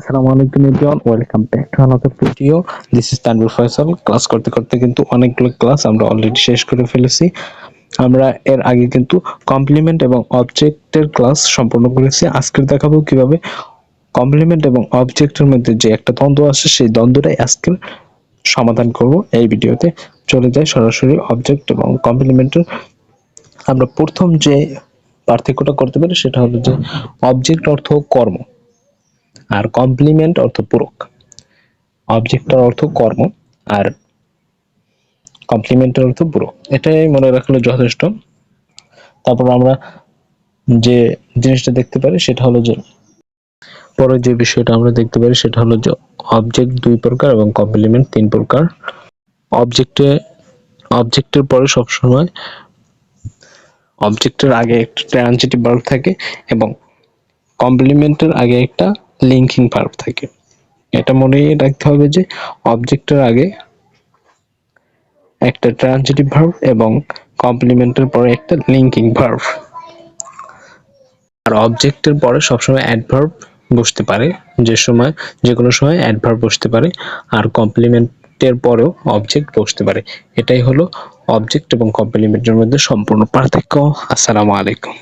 আসসালামু আলাইকুম everyone, welcome back to another video. This is Tanvir Faisal. Class করতে করতে কিন্তু অনেকগুলো ক্লাস আমরা অলরেডি শেষ করে ফেলেছি। আমরা এর আগে কিন্তু কমপ্লিমেন্ট এবং অবজেক্টের ক্লাস সম্পূর্ণ করেছি। আজকে দেখাবো কিভাবে কমপ্লিমেন্ট এবং অবজেক্টের মধ্যে যে একটা দ্বন্দ্ব আসে সেই দ্বন্দ্বটাই আজকে সমাধান করব এই ভিডিওতে। চলে যাই সরাসরি অবজেক্ট এবং কমপ্লিমেন্টের। আমরা প্রথম যে পার্থক্যটা করতে পারি সেটা হলো যে অবজেক্ট অর্থ কর্ম আর কমপ্লিমেন্ট অর্থ পূরক। অবজেক্টের অর্থ কর্ম আর কমপ্লিমেন্টের অর্থ পূরক, এটাই মনে রাখলে যথেষ্ট। তারপর আমরা যে জিনিসটা দেখতে পারি সেটা হলো যে পরে যে বিষয়টা আমরা দেখতে পারি সেটা হলো যে অবজেক্ট দুই প্রকার এবং কমপ্লিমেন্ট তিন প্রকার। অবজেক্টের পরে সবসময় অবজেক্টের আগে একটা ট্রানজিটিভ ভার্ব থাকে এবং কমপ্লিমেন্টের আগে একটা লিঙ্কিং ভার্ব থাকে। এটা মনে রাখতে হবে যে অবজেক্টের আগে একটা ট্রানজিটিভ ভার্ব এবং কমপ্লিমেন্টের পরে একটা লিঙ্কিং ভার্ব। আর অবজেক্টের পরে সবসময় অ্যাডভার্ব বসতে পারে, যে কোনো সময় অ্যাডভার্ব বসতে পারে। আর কমপ্লিমেন্টের পরেও অবজেক্ট বসতে পারে। এটাই হলো অবজেক্ট এবং কমপ্লিমেন্টের মধ্যে সম্পূর্ণ পার্থক্য। আসসালামু আলাইকুম।